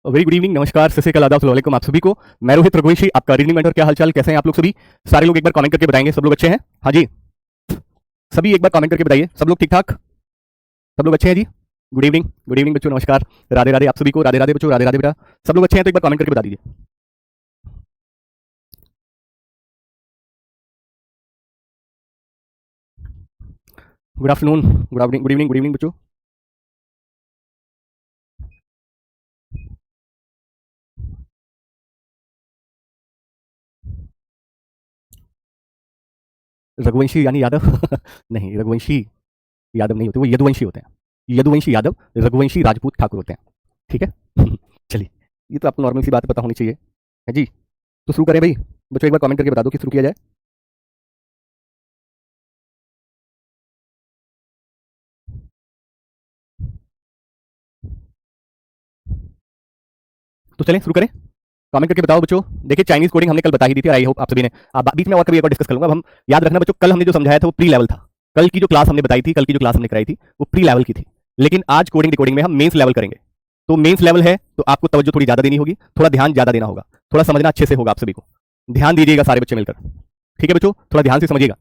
Very good evening, नमस्कार, सत श्री अकाल, आदाब, अस्सलाम वालेकुम आप सभी को। मैं रोहित रघुवंशी, आपका रीडिंग मेंटर। क्या हालचाल, कैसे हैं आप लोग सभी? सारे लोग एक बार कमेंट करके बताएंगे। सब लोग अच्छे हैं? हाँ जी, सभी एक बार कमेंट करके बताइए। सब लोग ठीक ठाक, सब लोग अच्छे हैं जी। गुड इवनिंग, गुड इवनिंग बच्चों, नमस्कार, राधे राधे आप सभी को। राधे राधे बच्चों, राधे राधे बेटा। सब लोग अच्छे हैं तो एक बार कमेंट करके बता दीजिए। Good afternoon, good evening, good evening, good evening बच्चों। रघुवंशी यानी यादव? नहीं, रघुवंशी यादव नहीं होते, वो यदुवंशी होते हैं। यदुवंशी यादव, रघुवंशी राजपूत ठाकुर होते हैं। ठीक है। चलिए, ये तो आपको नॉर्मल सी बात पता होनी चाहिए है जी। तो शुरू करें भाई बच्चों, एक बार कमेंट करके बता दो कि शुरू किया जाए। तो चलें शुरू करें। कमेंट करके बताओ बच्चों। देखिए, चाइनीज कोडिंग हमने कल बता ही दी थी, आई होप आप सभी ने। अब बीच में और कभी एक बार डिस्कस कर लूंगा। अब हम याद रखना बच्चों, कल हमने जो समझाया था वो प्री लेवल था। कल की जो क्लास हमने बताई थी, कल की जो क्लास हमने कराई थी, वो प्री लेवल की थी। लेकिन आज कोडिंग डिकोडिंग में हम मेंस लेवल करेंगे। तो मेंस लेवल है तो आपको तवज्जो थोड़ी ज्यादा देनी होगी, थोड़ा ध्यान ज्यादा देना होगा, थोड़ा समझना अच्छे से होगा आप सभी को। ध्यान दीजिएगा सारे बच्चे मिलकर। ठीक है बच्चों, थोड़ा ध्यान से समझिएगा।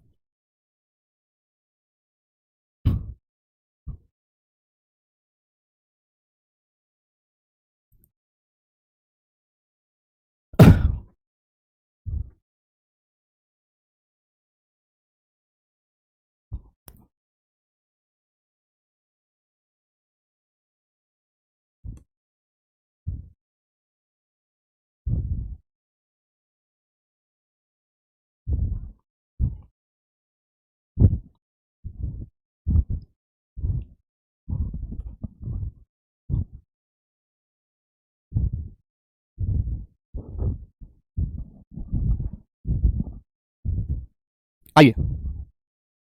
आइए,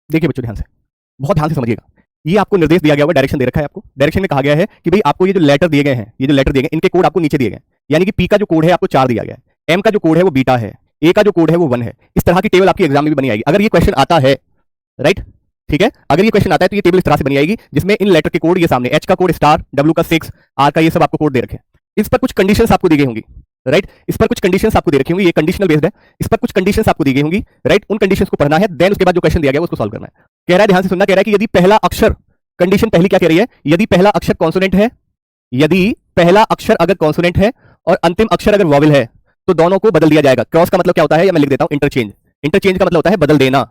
देखिए बच्चों ध्यान से, बहुत ध्यान से समझिएगा। ये आपको निर्देश दिया गया हुआ, डायरेक्शन दे रखा है आपको। डायरेक्शन में कहा गया है कि भाई आपको ये जो लेटर दिए गए हैं, ये जो लेटर दिए गए, इनके कोड आपको नीचे दिए गए। यानी कि पी का जो कोड है आपको 4 दिया गया है, एम का जो कोड है वो बीटा है, ए का जो कोड है वो 1 है। इस तरह की टेबल आपकी एग्जाम में भी बनी आएगी अगर ये क्वेश्चन आता है। राइट, ठीक है। अगर ये क्वेश्चन आता है तो ये टेबल इस तरह से बनी आएगी, जिसमें इन लेटर के कोड ये सामने, एच का कोड स्टार, डब्ल्यू का 6, आर का ये सब आपको कोड दे रखे हैं। इस पर कुछ कंडीशंस आपको दी गई होंगी। राइट, इस पर कुछ कंडीशंस आपको दे रखी होंगी, ये कंडीशनल बेस्ड है। इस पर कुछ कंडीशंस आपको दी गई होंगी। राइट, उन कंडीशंस को पढ़ना है, देन उसके बाद जो क्वेश्चन दिया गया उसको सॉल्व करना है। कह रहा है, ध्यान से सुनना, कह रहा है कि यदि पहला अक्षर, कंडीशन पहली क्या कह रही है, यदि पहला अक्षर कॉन्सोनेंट है, यदि पहला अक्षर अगर कॉन्सोनेंट है और अंतिम अक्षर अगर वॉवेल है, तो दोनों को बदल दिया जाएगा। क्रॉस का मतलब क्या होता है, या मैं लिख देता हूं, इंटरचेंज। इंटरचेंज का मतलब होता है बदल देना।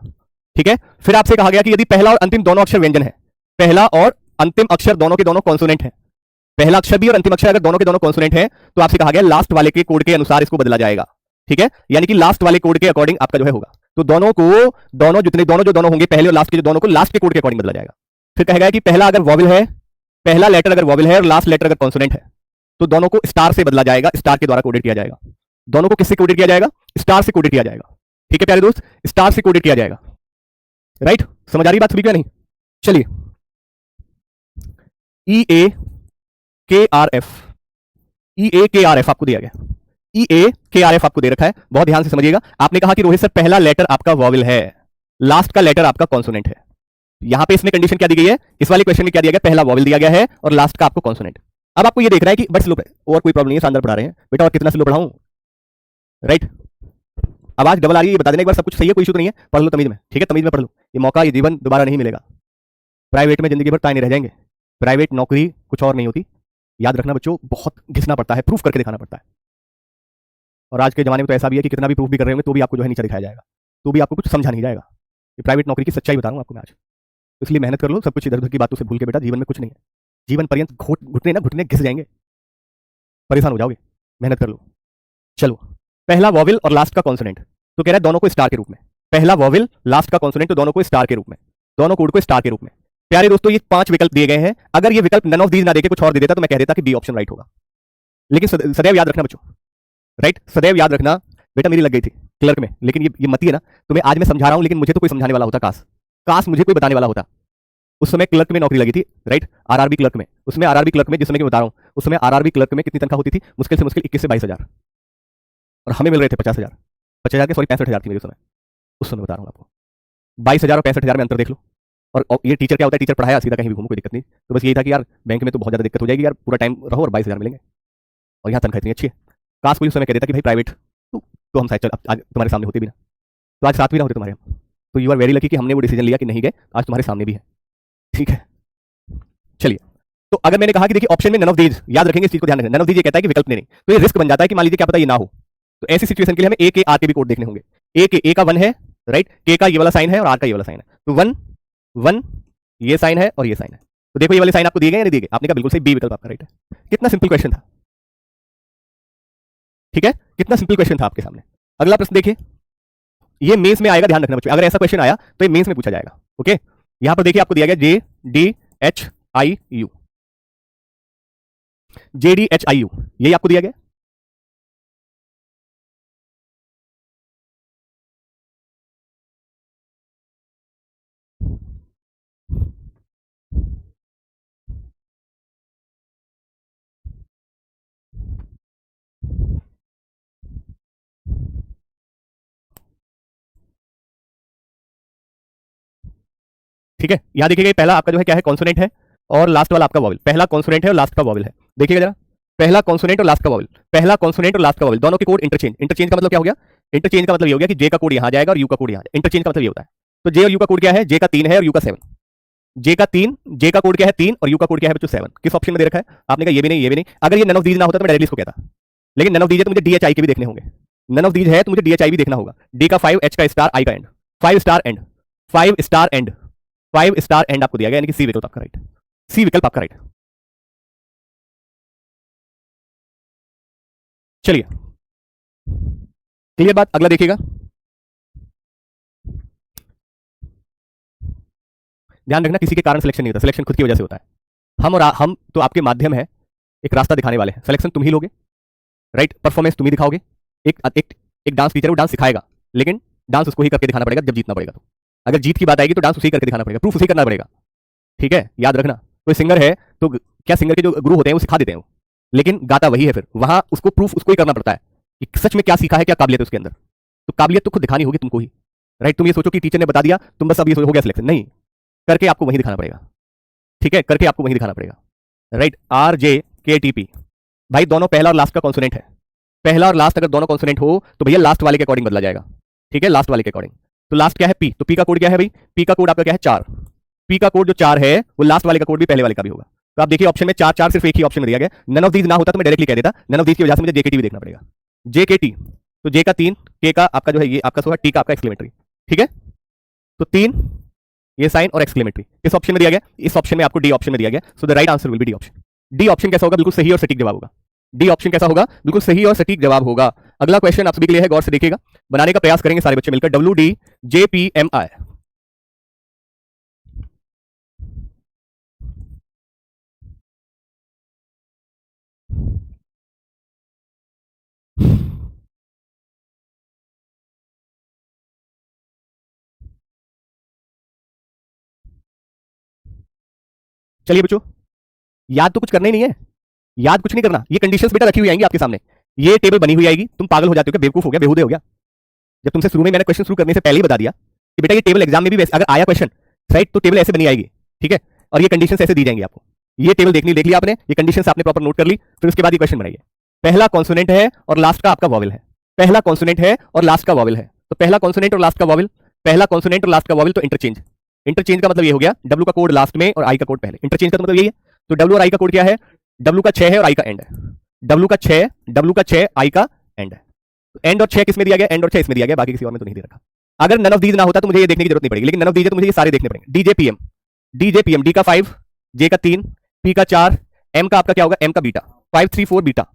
ठीक है। फिर आपसे कहा गया कि यदि पहला और अंतिम दोनों अक्षर व्यंजन है, पहला और अंतिम अक्षर दोनों के दोनों कॉन्सोनेंट है, पहला अक्षर भी और अंतिम अक्षर अगर दोनों के दोनों कॉन्सोनेंट है, तो आपसे कहा गया लास्ट वाले के कोड के अनुसार इसको बदला जाएगा। ठीक है, यानी कि लास्ट वाले कोड के अकॉर्डिंग आपका जो है होगा। तो दोनों को, दोनों होंगे, पहले और लास्ट के जो दोनों को लास्ट के कोड के अकॉर्डिंग बदला जाएगा। फिर कहेगा कि पहला अगर वॉवेल है, पहला लेटर अगर वॉवेल है और लास्ट लेटर अगर कॉन्सोनेंट है, तो दोनों को स्टार से बदला जाएगा, स्टार के द्वारा कोडेड किया जाएगा। दोनों को किससे कोडेड किया जाएगा? स्टार से कोडेड किया जाएगा। ठीक है प्यारे दोस्त, स्टार से कोडेड किया जाएगा। राइट, समझ आ रही बात सभी को नहीं? चलिए, ई ए के आर एफ, ई ए के आर एफ आपको दिया गया। ई ए के आर एफ आपको दे रखा है, बहुत ध्यान से समझिएगा। आपने कहा कि रोहित सर पहला लेटर आपका वॉवेल है, लास्ट का लेटर आपका कॉन्सोनेंट है। यहां पे इसमें कंडीशन क्या दी गई है, इस वाले क्वेश्चन में क्या दिया गया, पहला वॉवेल दिया गया है और लास्ट का आपको कॉन्सोनेंट। अब आपको ये देख रहा है कि बट स्लो, और कोई प्रॉब्लम नहीं है, शानदार पढ़ा रहे हैं बेटा, और कितना स्लो पढ़ाऊं? राइट, आवाज डबल आ रही है, ये बता देना एक बार, सब कुछ सही है, कोई इशू तो नहीं है, पढ़ लो तमीज में। ठीक है, तमीज में पढ़ लो, ये मौका, ये जीवन दोबारा नहीं मिलेगा। प्राइवेट में जिंदगी भर ताने रह जाएंगे। प्राइवेट नौकरी कुछ और नहीं होती, याद रखना बच्चों, बहुत घिसना पड़ता है, प्रूफ करके दिखाना पड़ता है। और आज के जमाने में तो ऐसा भी है कि कितना भी प्रूफ भी कर रहे होंगे तो भी आपको जो है नीचा दिखाया जाएगा, तो भी आपको कुछ समझा नहीं जाएगा। ये प्राइवेट नौकरी की सच्चाई बता रहा हूँ आपको मैं आज। इसलिए मेहनत कर लो, सब कुछ इधर उधर की बातों से भूल के बेटा, जीवन में कुछ नहीं है। जीवन पर्यंत घुटने ना घुटने घिस जाएंगे, परेशान हो जाओगे। मेहनत कर लो। चलो, पहला वॉवेल और लास्ट का कॉन्सोनेंट, तो कह रहा है दोनों को स्टार के रूप में। पहला वॉवेल, लास्ट का कॉन्सोनेंट, तो दोनों को स्टार के रूप में, दोनों कोड को स्टार के रूप में। प्यारे दोस्तों, ये 5 विकल्प दिए गए हैं। अगर ये विकल्प नन ऑफ दीज ना देके कुछ और दे देता तो मैं कह देता कि बी ऑप्शन राइट होगा। लेकिन सदैव याद रखना बच्चों, राइट, सदैव याद रखना बेटा, मेरी लग गई थी क्लर्क में, लेकिन ये मती है ना, तुम्हें आज मैं समझा रहा हूं, लेकिन मुझे तो कोई समझाने वाला होता, काश मुझे कोई बताने वाला होता। उस समय क्लर्क में नौकरी लगी थी, राइट, आरआरबी क्लर्क में। उसमें आरआरबी क्लर्क में, जिस समय की बता रहा हूं, उस समय आरआरबी क्लर्क में कितनी तनख्वाह होती थी? मुश्किल से मुश्किल 21 से 22 हजार, और हमें मिल रहे थे 50 हजार। 50 हजार के, सॉरी 65 हजार थी मेरे समय, उस समय बता रहा हूँ आपको। 22 हजार और 65 हजार में अंतर देख लो। और ये टीचर क्या होता है, टीचर पढ़ाया सीधा कहीं भी घूमो, कोई दिक्कत नहीं। तो बस यही था कि यार बैंक में तो बहुत ज्यादा दिक्कत हो जाएगी यार, पूरा टाइम रहो और 22 हजार मिलेंगे। और यहाँ तनख्वाह इतनी अच्छी है। काश कोई उस समय कह देता कि भाई प्राइवेट तो हम शायद चल आज तुम्हारे सामने होते भी ना, तो आज साथ भी ना होते तुम्हारे हम। तो यू आर वेरी लकी कि हमने वो डिसीजन लिया कि नहीं गए, आज तुम्हारे सामने भी है। ठीक है, चलिए। तो अगर मैंने कहा कि देखिए ऑप्शन में नन ऑफ दीज, याद रखेंगे इस चीज को, ध्यान रखें, नन ऑफ दीज ये कहता है कि विकल्प नहीं, तो ये रिस्क बन जाता है कि मान लीजिए क्या पता ये ना हो। तो ऐसी सिचुएशन के लिए हमें ए के आर के भी कोड देखने होंगे। ए का 1 है, राइट, के का ये वाला साइन है और आर का ये वाला साइन है, तो 1 1 ये साइन है और ये साइन है। तो देखो ये वाले साइन आपको दिए गए या नहीं दिए गए, आपने कहा बिल्कुल सही, बी विकल्प आपका राइट है। कितना सिंपल क्वेश्चन था, ठीक है, कितना सिंपल क्वेश्चन था आपके सामने। अगला प्रश्न देखिए, ये मेंस में आएगा, ध्यान रखना बच्चों, अगर ऐसा क्वेश्चन आया तो ये मेंस में पूछा जाएगा। ओके, यहां पर देखिए आपको दिया गया JDHIU, JDHIU यही आपको दिया गया। ठीक है, यहां देखिएगा पहला आपका जो है क्या है, कॉन्सोनेंट है और लास्ट वाला आपका वॉवल। पहला कॉन्सोनेंट है और लास्ट का वॉवल है, देखिएगा जरा, पहला कॉन्सोनेंट और लास्ट का वॉवल, पहला कॉन्सोनेंट और लास्ट का वॉवल, दोनों के कोड इंटरचेंज। इंटरचेंज का मतलब क्या हो गया, इंटरचेंज का मतलब ये हो गया कि जे का कोड यहां जाएगा और यू का कोड यहां जाएगा। इंटरचेंज का मतलब ये होता है। तो जे और यू का कोड क्या है, जे का 3 है और यू का 7। जे का 3, जे का कोड क्या है 3 और यू का कोड क्या है बच्चों 7। किस ऑप्शन में दे रखा है, आपने कहा ये भी नहीं ये भी नहीं। अगर ये नन ऑफ दीज ना होता तो मैं डायरेक्टली इसको कहता, लेकिन नन ऑफ दीज है तो मुझे DHI के भी देखने होंगे। नन ऑफ दीज है तो मुझे DHI भी देखना होगा। डी का 5, एच का स्टार, आई का and, 5 star and, 5 star and, 5 star and आपको दिया गया, यानी कि सी विकल्प आपका राइट, सी विकल्प आपका राइट। चलिए, क्लियर बात। अगला देखिएगा, ध्यान रखना किसी के कारण सिलेक्शन नहीं होता, सिलेक्शन खुद की वजह से होता है। हम तो आपके माध्यम है, एक रास्ता दिखाने वाले हैं, सिलेक्शन तुम ही लोगे, राइट, परफॉर्मेंस तुम ही दिखाओगे। एक डांस टीचर वो डांस सिखाएगा, लेकिन डांस उसको ही करके दिखाना पड़ेगा जब जीतना पड़ेगा। तो अगर जीत की बात आएगी तो डांस उसी करके दिखाना पड़ेगा, प्रूफ उसी करना पड़ेगा। ठीक है, याद रखना। कोई सिंगर है तो क्या सिंगर के जो गुरु होते हैं वो सिखा देते हैं वो, लेकिन गाता वही है, फिर वहां उसको प्रूफ उसको ही करना पड़ता है कि सच में क्या सीखा है, क्या काबिलियत है उसके अंदर। तो काबिलियत तो खुद दिखानी होगी तुमको ही, राइट। तुम ये सोचो कि टीचर ने बता दिया तुम बस अब ये हो गया सिलेक्शन, नहीं, करके आपको वहीं दिखाना पड़ेगा। ठीक है, करके आपको वहीं दिखाना पड़ेगा, राइट। RJKTP, भाई दोनों पहला और लास्ट का कॉन्सोनेंट है। पहला और लास्ट अगर दोनों कॉन्सोनेंट हो तो भैया लास्ट वाले के अकॉर्डिंग बदला जाएगा। ठीक है, लास्ट वाले के अकॉर्डिंग। तो लास्ट क्या है P, तो P का कोड क्या है भाई, P का कोड आपका क्या है 4। P का कोड जो 4 है वो लास्ट वाले का कोड भी पहले वाले का भी होगा। तो आप देखिए ऑप्शन में 4 4 सिर्फ एक ही ऑप्शन में दिया गया। नन ऑफ दीज ना होता तो मैं डायरेक्टली कह देता, नन ऑफ दीज की वजह से मुझे JKT भी देखना पड़ेगा। JKT, तो J का 3, K का आपका जो है ये आपका 16, T का आपका एक्सक्लेमेटरी। ठीक है, तो 3 ये साइन और एक्सक्लेमेटरी इस ऑप्शन में दिया गया, इस ऑप्शन में आपको डी ऑप्शन में दिया गया। So the right answer will be D option. D option कैसा होगा, बिल्कुल सही और सटीक जवाब होगा। डी ऑप्शन कैसा होगा, बिल्कुल सही और सटीक जवाब होगा। अगला क्वेश्चन आप सभी के लिए है, गौर से देखिएगा, बनाने का प्रयास करेंगे सारे बच्चे मिलकर। WDJPMI, चलिए बच्चों, याद तो कुछ करना ही नहीं है, याद कुछ नहीं करना, ये कंडीशंस बेटा रखी हुई आएंगी आपके सामने, ये टेबल बनी हुई आएगी। तुम पागल हो जाते हो क्या, बेवकूफ हो गया, बेहुदे हो गया, जब तुमसे शुरू में मैंने क्वेश्चन शुरू करने से पहले ही बता दिया कि बेटा ये टेबल एग्जाम में भी वैसे अगर आया क्वेश्चन राइट तो टेबल ऐसे बनी आएगी। ठीक है, और ये कंडीशन ऐसे दी जाएंगी आपको। ये टेबल देख ली आपने, ये कंडीशन आपने प्रॉपर नोट कर ली, फिर उसके बाद ये क्वेश्चन बनाइए। पहला कॉन्सोनेंट है और लास्ट का आपका वॉवल है, पहला कॉन्सोनेंट है और लास्ट का वॉवल है, तो पहला कॉन्सोनेंट और लास्ट का वॉवल, पहला कॉन्सोनेंट और लास्ट का वॉवल, तो इंटरचेंज। इंटरचेंज का मतलब ये हो गया डब्ल्यू का कोड लास्ट में और आई का कोड पहले, इंटरचेंज का मतलब यही है। तो डब्ल्यू और आई का कोड क्या है, डब्ल्यू का 6 है और आई का एंड है, डब्ल्यू का 6 आई का एंड है। एंड और 6 किसमें दिया गया, एंड और 6 इसमें दिया गया, बाकी किसी और में तो नहीं दे रखा। अगर नन ऑफ दीज ना होता तो मुझे ये देखने की जरूरत नहीं पड़ेगी, लेकिन नन ऑफ दीज है तो मुझे ये सारे देखने पड़ेंगे। डीजेपीएम, डी का 5, जे का 3, पी का 4, एम का आपका क्या होगा, एम का बीटा, 534 बीटा,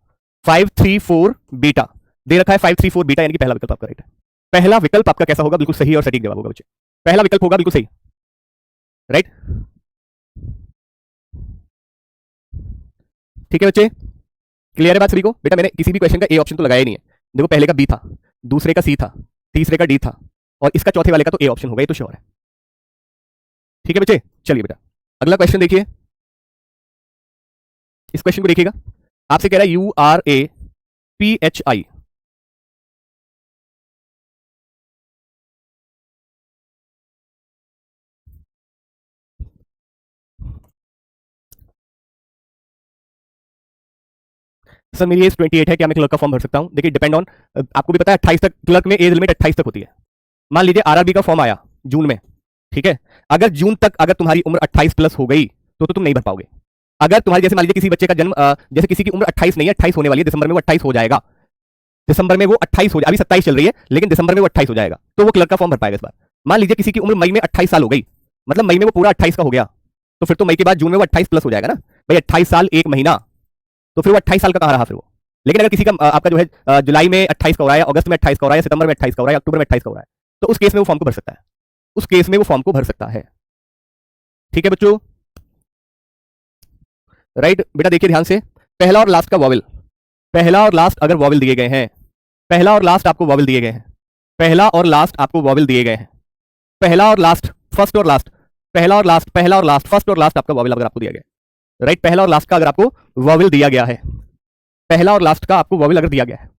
534 बीटा दे रखा है, 534 बीटा, यानी कि पहला विकल्प आपका राइट है। पहला विकल्प आपका कैसा होगा, बिल्कुल सही और सटीक जवाब होगा बच्चे, पहला विकल्प होगा बिल्कुल सही, राइट। ठीक है बच्चे, क्लियर है बात सभी को। बेटा मैंने किसी भी क्वेश्चन का ए ऑप्शन तो लगाया ही नहीं है, देखो पहले का बी था, दूसरे का सी था, तीसरे का डी था, और इसका चौथे वाले का तो ए ऑप्शन होगा, ये तो श्योर है। ठीक है बच्चे, चलिए बेटा अगला क्वेश्चन देखिए, इस क्वेश्चन को देखिएगा, आपसे कह रहा है URAPHI, सर मेरी एज 28 है, क्या मैं क्लर्क का फॉर्म भर सकता हूँ? देखिए डिपेंड ऑन, आपको भी पता है 28 तक क्लर्क में एज लिमिट 28 तक होती है। मान लीजिए आरआरबी का फॉर्म आया जून में, ठीक है, अगर जून तक अगर तुम्हारी उम्र 28 प्लस हो गई तो तुम नहीं भर पाओगे। अगर तुम्हारी जैसे मान लीजिए किसी बच्चे का जन्म जैसे किसी की उम्र 28 नहीं है, 28 होने वाली है, दिसंबर में वो 28 हो जाएगा, दिसंबर में वो 28 हो जाए, अभी 27 चल रही है लेकिन दिसंबर में वो 28 हो जाएगा, तो वो क्लर्क का फॉर्म भर पाएगा इस बार। मान लीजिए किसी की उम्र मई में 28 साल हो गई, मतलब मई में वो पूरा 28 का हो गया, तो फिर तो मई के बाद जून में वो 28 प्लस हो जाएगा ना भाई, 28 साल 1 महीना, तो फिर वो 28 साल का कहां रहा फिर वो। लेकिन अगर किसी का आपका जो है जुलाई में 28 का हो रहा है, अगस्त में 28 का हो रहा है, सितंबर में 28 का हो रहा है, अक्टूबर में 28 का हो रहा है, तो उस केस में वो फॉर्म को भर सकता है, उस केस में वो फॉर्म को भर सकता है। ठीक है बच्चों, राइट बेटा देखिए ध्यान से, पहला और लास्ट का वॉवेल, पहला और लास्ट अगर वॉवेल दिए गए हैं, पहला और लास्ट आपको वॉवेल दिए गए हैं, पहला और लास्ट आपको वॉवेल दिए गए हैं, पहला और लास्ट, फर्स्ट और लास्ट, पहला और लास्ट, पहला और लास्ट, फर्स्ट और लास्ट आपका वॉवेल अगर आपको दिया गया, राइट, पहला और लास्ट का अगर आपको वॉवेल दिया गया है, पहला और लास्ट का आपको वॉवेल अगर दिया गया है,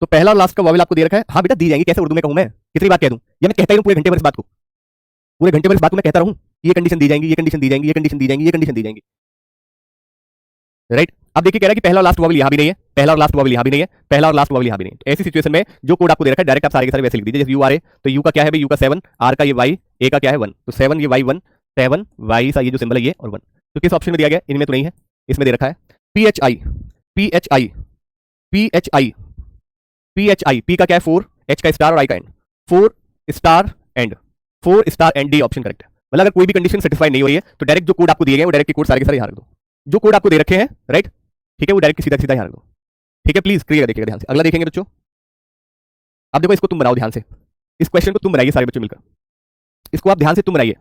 तो पहला और लास्ट का वॉवेल आपको दे रखा है, हाँ बेटा दी जाएंगी, कैसे उर्दू में कहूं मैं, कितनी बात कह दूं, या मैं कहता ही रहूं पूरे घंटे भर इस बात को, पूरे घंटे भर इस बात को मैं कहता रहूं, ये कंडीशन दी जाएंगी, ये कंडीशन दी जाएंगी, ये कंडीशन दी जाएंगी, ये कंडीशन दी जाएंगी, राइट। अब देखिए कह रहा है कि पहला और लास्ट वॉवेल यहां भी नहीं है, पहला और लास्ट वॉवेल यहां भी नहीं है, पहला और लास्ट वॉवेल यहां भी नहीं है, तो ऐसी सिचुएशन में जो कोड आपको दे रखा है डायरेक्ट आप सारे के सारे वैसे लिख दीजिए, जैसे यू आर ए, तो यू का क्या है भाई, यू का 7, आर का ये वाई, ए का क्या है 1, तो 7 ये वाई 1, 7 वाई सा ये जो सिंबल है ये और 1, तो किस ऑप्शन में दिया गया, इनमें तो नहीं है, इसमें दे रखा है P H I, P H I, P H I, P H I, P का क्या है 4, एच का स्टार और आई का and, 4 star and, 4 star and, D option correct है। मतलब अगर कोई भी कंडीशन सेटिस्फाई नहीं हो रही है तो डायरेक्ट जो कोड आपको दिए गए वो डायरेक्ट कोड सारे के सारे यहाँ रख दो, जो कोड आपको दे रखे हैं, राइट, ठीक है, वो डायरेक्ट सीधा सीधा यहाँ रख दो। ठीक है, प्लीज क्लियर देखिएगा ध्यान से, अगला देखेंगे बच्चों। अब देखो इसको तुम बनाओ ध्यान से, इस क्वेश्चन को तुम बनाइए सारे बच्चों मिलकर, इसको आप ध्यान से तुम बनाइए।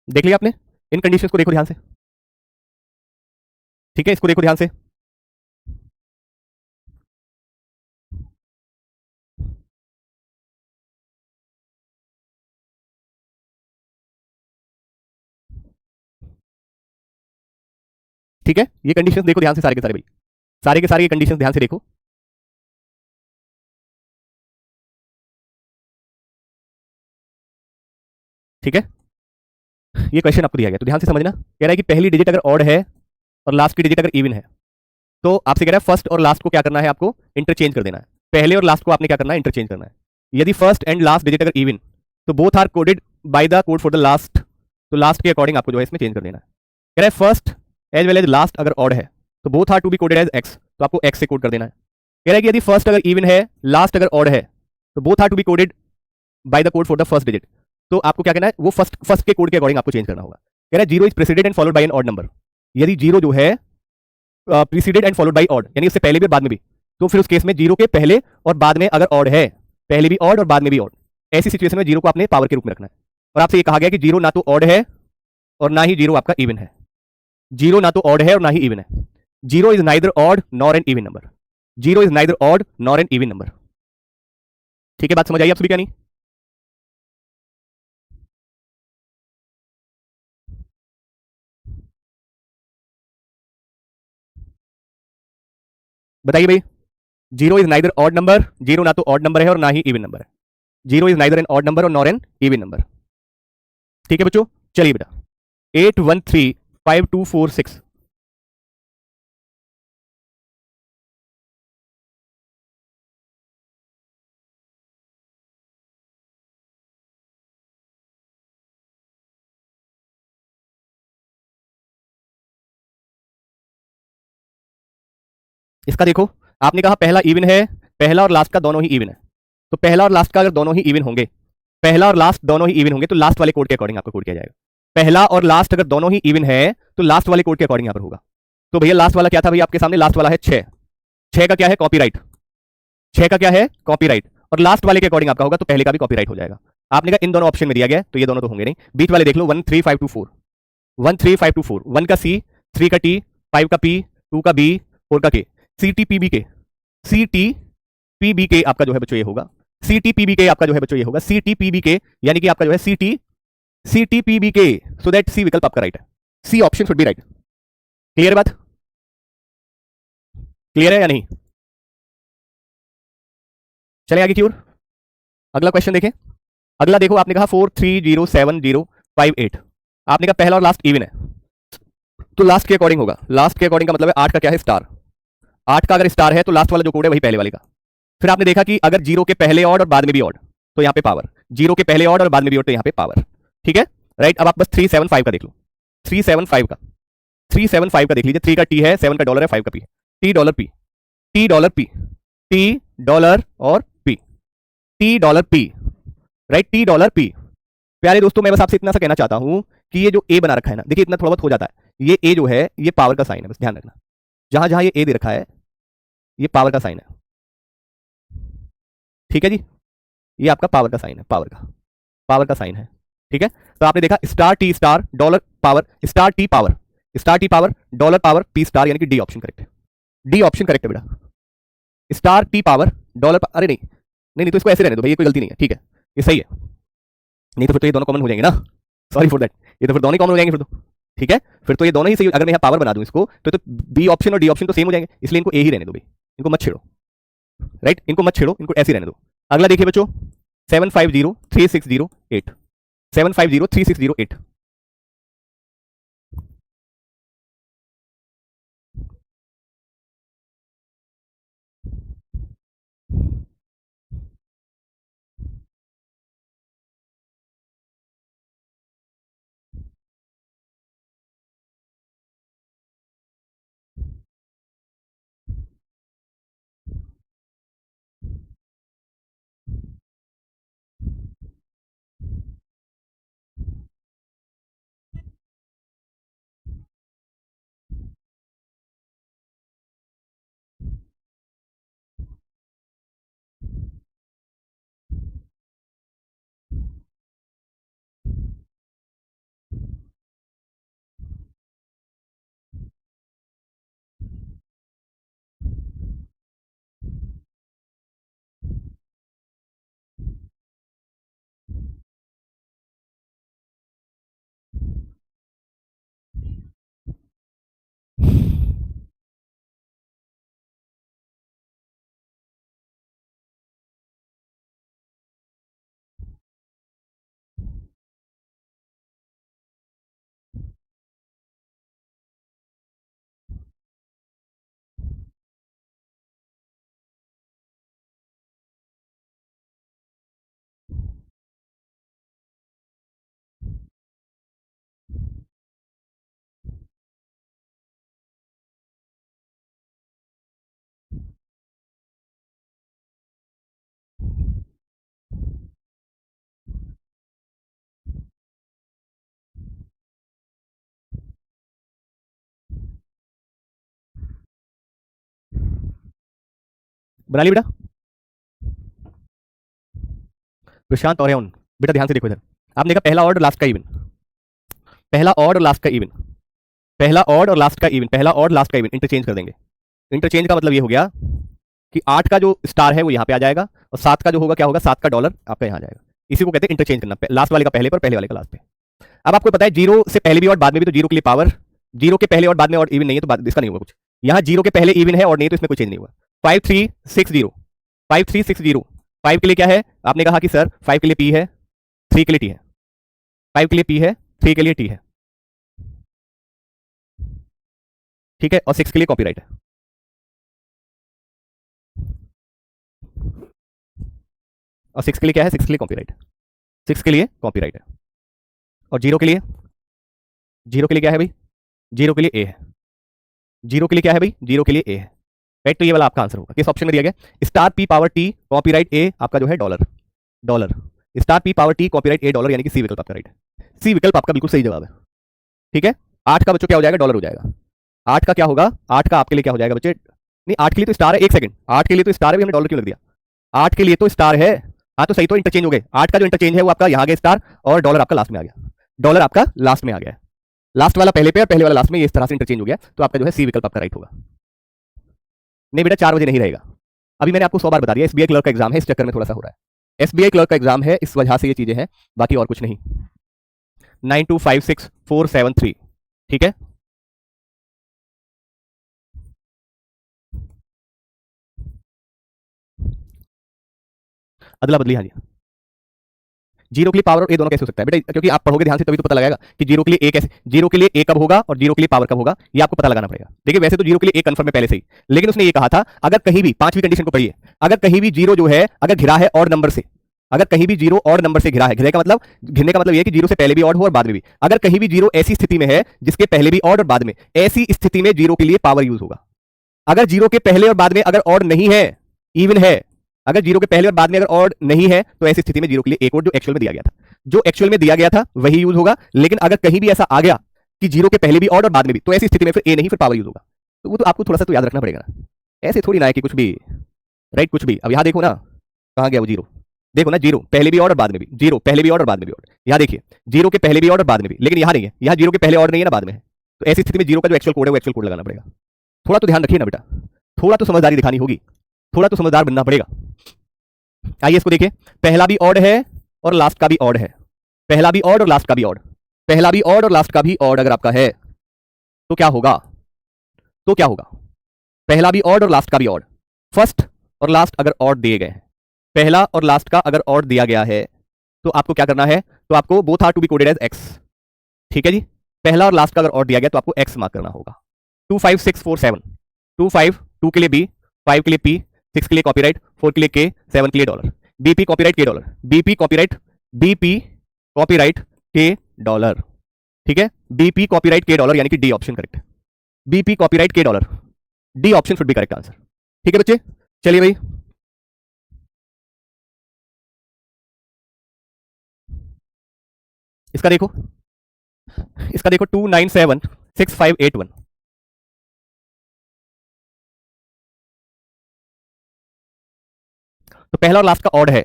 देख लिया आपने, इन कंडीशंस को देखो ध्यान से, ठीक है, इसको देखो ध्यान से, ठीक है, ये कंडीशंस देखो ध्यान से सारे के सारे भाई, सारे के सारे ये कंडीशंस ध्यान से देखो, ठीक है, ये क्वेश्चन आपको दिया गया तो ध्यान से समझना, कह रहा है कि पहली डिजिट अगर ऑड है और लास्ट की डिजिट अगर इवन है, तो आपसे कह रहा है फर्स्ट और लास्ट को क्या करना है, आपको इंटरचेंज कर देना है, पहले और लास्ट को आपने क्या करना है, इंटरचेंज करना है। यदि फर्स्ट एंड लास्ट डिजिट अगर इवन, तो both are coded by the code for the last, तो लास्ट के अकॉर्डिंग आपको जो है इसमें चेंज कर देना है। कह रहा है first as well as last अगर ऑड है तो both are to be coded as X, तो आपको एक्स से कोड कर देना है। कह रहा है कि यदि फर्स्ट अगर इवन है, लास्ट अगर ऑड है, तो both are to be coded by the code for the first digit, तो आपको क्या करना है, वो फर्स्ट फर्स्ट के कोड के अकॉर्डिंग आपको चेंज करना होगा। कह रहा है zero is preceded and followed by an odd number, यदि जीरो जो है preceded and followed by odd, यानी उससे पहले भी और बाद में भी, तो फिर उस केस में जीरो के पहले और बाद में अगर ऑड है, पहले भी ऑड और बाद में भी ऑड, ऐसी सिचुएशन में जीरो को आपने पावर के रूप में रखना है। और आपसे ये कहा गया कि जीरो ना तो ऑड है और ना ही जीरो आपका इवन है, जीरो ना तो ऑड है और ना ही इवन है, zero is neither odd nor an even number, zero is neither odd nor an even number. ठीक है, बात समझ आई आप सभी क्या नहीं? बताइए भाई, zero is neither odd number, zero ना तो ऑड नंबर है और ना ही इवन नंबर है। Zero is neither an odd number और नॉर एन इवन नंबर। ठीक है बच्चों, चलिए बेटा 813526। इसका देखो, आपने कहा पहला इवन है, पहला और लास्ट का दोनों ही इवन है, तो पहला और लास्ट का अगर दोनों ही इवन होंगे, पहला और लास्ट दोनों ही इवन होंगे, तो लास्ट वाले कोड के अकॉर्डिंग आपका कोड किया जाएगा। पहला और लास्ट अगर दोनों ही इवन है तो लास्ट वाले कोड के अकॉर्डिंग यहाँ पर होगा। तो भैया लास्ट वाला क्या था भैया आपके सामने, लास्ट वाला है 6। 6 का क्या है, कॉपीराइट। 6 का क्या है, कॉपीराइट। और लास्ट वाले के अकॉर्डिंग आपका होगा तो पहले का भी कॉपीराइट हो जाएगा। आपने कहा इन दोनों ऑप्शन में दिया गया तो ये दोनों तो होंगे नहीं। बीच वाले देख लो 13524, 13524, 1 का सी, 3 का टी, 5 का पी, 2 का बी, 4 का के, सी टी पी बी के, सी टी पी बी के आपका जो है बच्चों ये होगा, सी टी पी बी के आपका जो है बच्चों ये होगा, सी टी पी बी के, यानी कि आपका जो है सी टी पी बी के, सो दैट सी विकल्प आपका राइट है, C option should be right. Clear बात, क्लियर है या नहीं? चले आगे की ओर, अगला क्वेश्चन देखें। अगला देखो, आपने कहा 430705 आपने कहा पहला और लास्ट इवन है, तो लास्ट के अकॉर्डिंग होगा। लास्ट के अकॉर्डिंग का मतलब है 8 का क्या है, स्टार। 8 का अगर स्टार है तो लास्ट वाला जो कोड है वही पहले वाले का। फिर आपने देखा कि अगर जीरो के पहले ऑड और बाद में भी ऑड तो यहाँ पे पावर, जीरो के पहले ऑड और बाद में भी ऑड तो यहाँ पे पावर। ठीक है राइट। अब आप बस 375 का देख लो, 375 का, 375 का देख लीजिए। 3 का टी है, 7 का डॉलर है, 5 का पी है। T dollar P, T dollar P, T dollar और P, T dollar P, right, T dollar P. प्यारे दोस्तों मैं बस आपसे इतना सा कहना चाहता हूं कि ये जो ए बना रखा है ना, देखिए इतना थोड़ा बहुत हो जाता है, ये ए जो है ये पावर का साइन है, बस ध्यान रखना। जहां जहां ये ए दे रखा है ये पावर का साइन है। ठीक है जी, ये आपका पावर का साइन है, पावर का साइन है। ठीक है, तो आपने देखा star T star dollar power, star T power, star T power dollar power P star, यानी कि डी ऑप्शन करेक्ट है। डी ऑप्शन करेक्ट है बेटा, स्टार टी पावर डॉलर अरे नहीं नहीं नहीं, तो इसको ऐसे रहने दो भाई, ये कोई गलती नहीं है। ठीक है, ये सही है, नहीं तो फिर तो ये दोनों कॉमन हो जाएंगे ना, सॉरी फॉर दैट, ये तो फिर दोनों ही कॉमन हो जाएंगे फिर तो। ठीक है, फिर तो ये दोनों ही सही। अगर मैं यहाँ पावर बना दूं इसको तो बी ऑप्शन और डी ऑप्शन तो सेम हो जाएंगे, इसलिए इनको ए ही रहने दो भाई, इनको मत छेड़ो, राइट, इनको मत छेड़ो, इनको ऐसे रहने दो। अगला देखिए बच्चों 750360 750360 बना ली बेटा? प्रशांत और बेटा ध्यान से देखो इधर, आपने कहा पहला ऑर्डर लास्ट का इवन, पहला ऑर्डर लास्ट का इवन, पहला ऑर्ड और लास्ट का इवन, पहला ऑर्ड लास्ट का इवन इंटरचेंज कर देंगे। इंटरचेंज का मतलब ये हो गया कि 8 का जो स्टार है वो यहाँ पे आ जाएगा और 7 का जो होगा क्या होगा, 7 का डॉलर आपका यहाँ आ जाएगा। इसी को कहते हैं इंटरचेंज करना, लास्ट वाले का पहले पर, पहले वाले का लास्ट पे। अब आपको पता है जीरो से पहले भी और बाद में भी तो जीरो के लिए पावर, जीरो के पहले और बाद में और इवन नहीं है तो बाद इसका नहीं होगा कुछ। यहां जीरो के पहले इवन है और नहीं तो इसमें कोई चेंज नहीं हुआ। 5360, 5360, 5 के लिए क्या है, आपने कहा कि सर 5 के लिए पी है, 3 के लिए टी है, 5 के लिए पी है, 3 के लिए टी है, ठीक है, और 6 के लिए कॉपीराइट है। और 6 के लिए क्या है, 6 के लिए कॉपीराइट है, 6 के लिए कॉपीराइट है। और जीरो के लिए, जीरो के लिए क्या है भाई, जीरो के लिए ए है, जीरो के लिए क्या है भाई, जीरो के लिए ए है, राइट। तो ये वाला आपका आंसर होगा। किस ऑप्शन में दिया गया, star P power T copyright A आपका जो है dollar, dollar, star P power T copyright A dollar, यानी कि सी विकल्प आपका राइट है। सी विकल्प आपका बिल्कुल सही जवाब है, ठीक है। 8 का बच्चों क्या हो जाएगा, डॉलर हो जाएगा। 8 का क्या होगा, 8 का आपके लिए क्या हो जाएगा बच्चे, नहीं 8 के लिए तो स्टार है, एक सेकंड, 8 के लिए तो स्टार है, हमने डॉलर क्यों लग दिया, 8 के लिए तो स्टार है, हाँ तो सही, तो इंटरचेंज हो गए। 8 का जो इंटरचेंज है वो आपका यहाँ गया स्टार, और डॉलर आपका लास्ट में आ गया, डॉलर आपका लास्ट में आ गया, लास्ट वाला पहले पे और पहले वाला लास्ट में, ये इस तरह से इंटरचेंज हो गया। तो आपका जो है सी विकल्प आपका राइट होगा। नहीं बेटा 4 बजे नहीं रहेगा, अभी मैंने आपको 100 बार बता दिया, एसबीआई क्लर्क का एग्जाम है, इस चक्कर में थोड़ा सा हो रहा है, एसबीआई क्लर्क का एग्जाम है, इस वजह से ये चीजें हैं, बाकी और कुछ नहीं। 9256473, ठीक है। अदला बदली, हाँ जी। जीरो के लिए पावर और ए दोनों कैसे हो सकता है बेटा, क्योंकि आप पढ़ोगे ध्यान से तभी तो पता लगेगा कि जीरो के लिए ए कैसे, जीरो के लिए ए कब होगा और जीरो के लिए पावर कब होगा, ये आपको पता लगाना पड़ेगा। देखिए वैसे तो जीरो के लिए ए कंफर्म है पहले से ही, लेकिन उसने ये कहा था अगर कहीं भी, पांचवी कंडीशन को पढ़िए, अगर कहीं भी जीरो जो है अगर घिरा है और नंबर से, अगर कहीं भी जीरो और नंबर से घिरा है, घिरे का मतलब, घिरने का मतलब ये कि जीरो से पहले भी ऑड हो और बाद में भी, अगर कहीं भी जीरो ऐसी स्थिति में है जिसके पहले भी ऑड और बाद में, ऐसी स्थिति में जीरो के लिए पावर यूज होगा। अगर जीरो के पहले और बाद में अगर ऑड नहीं है, इवन है, अगर जीरो के पहले और बाद में अगर ऑड नहीं है, तो ऐसी स्थिति में जीरो के लिए एक और जो एक्चुअल में दिया गया था, जो एक्चुअल में दिया गया था वही यूज होगा। लेकिन अगर कहीं भी ऐसा आ गया कि जीरो के पहले भी ऑड और बाद में भी, तो ऐसी स्थिति में फिर ए नहीं फिर पावर यूज होगा। तो वो तो आपको थोड़ा सा तो याद रखना पड़ेगा ना, ऐसे थोड़ी ना है कि कुछ भी, राइट, कुछ भी। अब यहां देखो ना, कहां गया वो जीरो, देखो ना, जीरो पहले भी ऑड और बाद में भी, जीरो पहले भी ऑड और बाद में भी ऑड, यहां देखिए जीरो के पहले भी ऑड और बाद में भी, लेकिन यहां नहीं है, यहां जीरो के पहले ऑड नहीं है ना बाद में है। तो ऐसी स्थिति में जीरो का जो एक्चुअल कोड है वो एक्चुअल कोड लगाना पड़ेगा। थोड़ा तो ध्यान रखिए ना बेटा, थोड़ा तो समझदारी दिखानी होगी, थोड़ा तो समझदार बनना पड़ेगा। आइए इसको देखिए, पहला भी ऑड है और लास्ट का भी ऑड है, पहला भी ऑड और लास्ट का भी ऑड, पहला भी ऑड और लास्ट का भी ऑड अगर आपका है तो क्या होगा, तो क्या होगा, पहला भी ऑड और लास्ट का भी ऑड, फर्स्ट और लास्ट अगर ऑड दिए गए हैं, पहला और लास्ट का अगर ऑड दिया गया है तो आपको क्या करना है, तो आपको both are to be coded as X, ठीक है जी। पहला और लास्ट का अगर ऑड दिया गया तो आपको एक्स मार्क करना होगा। 25647, 25 2 के लिए बी, 5 के लिए पी, 6 के लिए कॉपीराइट, 4 के लिए के, 7 के लिए डॉलर, बीपी कॉपीराइट के dollar, BP copyright, BP copyright के डॉलर, ठीक है, बीपी कॉपीराइट के डॉलर, यानी कि डी ऑप्शन करेक्ट है, बीपी कॉपीराइट के dollar, D option should B correct answer, ठीक है बच्चे। चलिए भाई, इसका देखो, इसका देखो 2976581, तो पहला और लास्ट का ऑड है,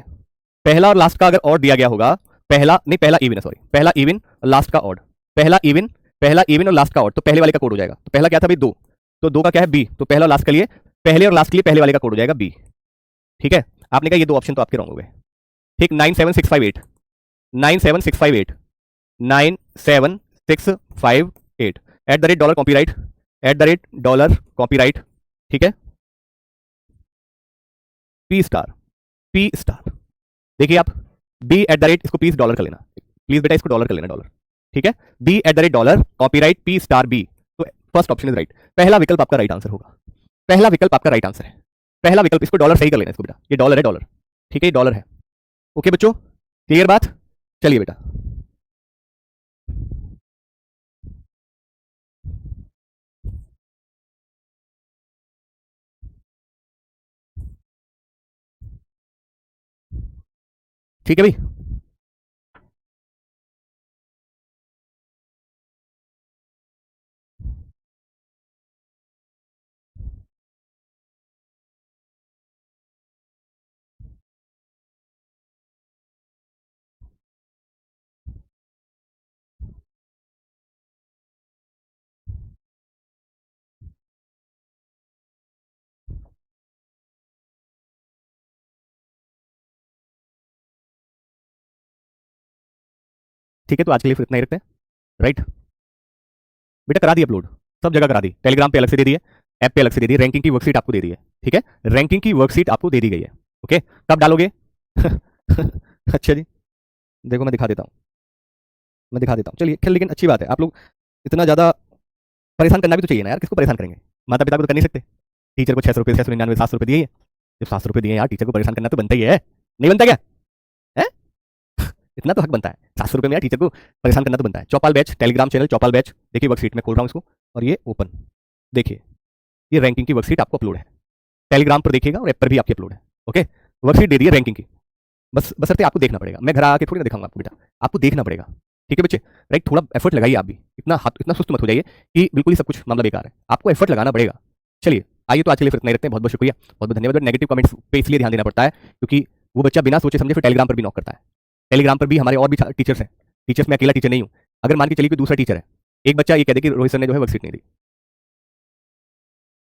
पहला और लास्ट का अगर ऑड दिया गया होगा, पहला नहीं, पहला इवन है, सॉरी, पहला इवन लास्ट का ऑड, पहला इवन, पहला इवन और लास्ट का ऑड, तो पहले वाले का कोड हो जाएगा। तो पहला क्या था भाई, दो, तो दो का क्या है बी, तो पहला और लास्ट के लिए, पहले और लास्ट के लिए पहले वाले का कोड हो जाएगा बी, ठीक है। आपने कहा ये दो ऑप्शन तो आपके रॉन्ग हो गए, ठीक। 97658, 97658, 97658 eight the rate dollar copyright, eight the rate dollar copyright, ठीक है, पी स्टार, पी स्टार, देखिए आप, बी एट द रेट, इसको पी डॉलर कर लेना प्लीज बेटा, इसको डॉलर कर लेना डॉलर, ठीक है, B at the rate dollar copyright P star B, तो फर्स्ट ऑप्शन इज राइट, पहला विकल्प आपका राइट आंसर होगा, पहला विकल्प आपका राइट आंसर है, पहला विकल्प, इसको डॉलर सही कर लेना इसको बेटा, ये डॉलर है डॉलर, ठीक है, ये डॉलर है, ओके बच्चों, क्लियर बात। चलिए बेटा, ठीक है भाई, ठीक है, तो आज के लिए फिर इतना ही रखते हैं, राइट। बेटा करा दी अपलोड, सब जगह करा दी, टेलीग्राम पे अलग से दे दिए, ऐप पे अलग से दे दी है, रैंकिंग की वर्कशीट आपको दे दी है, ठीक है, रैंकिंग की वर्कशीट आपको दे दी गई है। ओके, कब डालोगे? अच्छा जी, देखो मैं दिखा देता हूँ, मैं दिखा देता हूँ, चलिए खैर, लेकिन अच्छी बात है, आप लोग इतना ज़्यादा परेशान करना भी तो चाहिए ना यार, किसको परेशान करेंगे? माता पिता को तो कर नहीं सकते। टीचर को 600 रुपये, 699, 700 रुपये दिए, जब 700 रुपये दिए यार, टीचर को परेशान करना तो बनता ही है, नहीं बनता क्या है? इतना तो हक बनता है, 700 रुपये में यार टीचर को परेशान करना तो बनता है। चौपाल बैच, टेलीग्राम चैनल चौपाल बैच, देखिए वर्कशीट में खोल रहा हूँ इसको, और ये ओपन, देखिए ये रैंकिंग की वर्कशीट आपको अपलोड है, टेलीग्राम पर देखिएगा और ऐप पर भी आपकी अपलोड है। ओके, वर्कशीट दे दी है रैंकिंग की, बस बसरते आपको देखना पड़ेगा, मैं घर आके थोड़ी ना दिखाऊंगा आपको बेटा, आपको देखना पड़ेगा, ठीक है बच्चे, राइट? थोड़ा एफर्ट लगाइए आप भी, इतना सुस्त मत हो जाइए कि बिल्कुल ही सब कुछ मामला बेकार है, आपको एफर्ट लगाना पड़ेगा। चलिए आइए, तो आज के लिए फिर इतना ही रखते हैं, बहुत बहुत शुक्रिया, बहुत बहुत धन्यवाद। नेगेटिव कमेंट्स पे इसलिए ध्यान देना पड़ता है क्योंकि वो बच्चा बिना सोचे समझे फिर टेलीग्राम पर भी नॉक करता है। टेलीग्राम पर भी हमारे और भी टीचर्स हैं, टीचर्स में अकेला टीचर नहीं हूँ। अगर मान के चलिए कोई दूसरा टीचर है, एक बच्चा ये कह दे कि रोहित सर ने जो है वर्कशीट नहीं दी,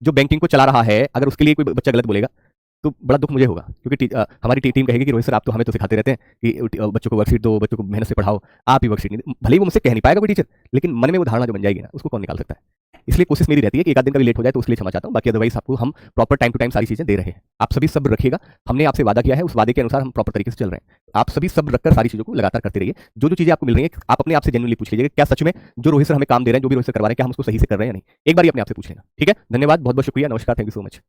जो बैंकिंग को चला रहा है, अगर उसके लिए कोई बच्चा गलत बोलेगा तो बड़ा दुख मुझे होगा, क्योंकि हमारी टीम कहेगी कि रोहित सर आप तो हमें तो सिखाते रहते हैं कि बच्चों को वर्कशीट दो, बच्चों को मेहनत से पढ़ाओ, आप ही वर्कशीट नहीं, भले ही वो मुझसे कह नहीं पाएगा कोई टीचर, लेकिन मन में वो धारणा जो बन जाएगी ना, उसको कौन निकाल सकता है? इसलिए कोशिश मेरी रहती है कि एक आध दिन का भी लेट हो जाए तो उसके लिए क्षमा चाहता हूँ, बाकी अदरवाइज आपको हम प्रॉपर टाइम टू टाइम सारी चीजें दे रहे हैं। आप सभी सब्र रखिएगा, हमने आपसे वादा किया है, उस वादे के अनुसार हम प्रॉपर तरीके से चल रहे हैं। आप सभी सब्र रखकर सारी चीजों को लगातार करते रहिए, जो जो चीजें आपको मिल रही है आप अपने आप से जेन्युइनली पूछ लीजिए, क्या सच में जो रोहित सर हमें काम दे रहे हैं, जो भी रोहित सर करवा रहे हैं, क्या हम उसको सही से कर रहे हैं या नहीं, एक बार अपने आप से पूछ लेना, ठीक है? धन्यवाद, बहुत बहुत शुक्रिया, नमस्कार, थैंक यू सो मच।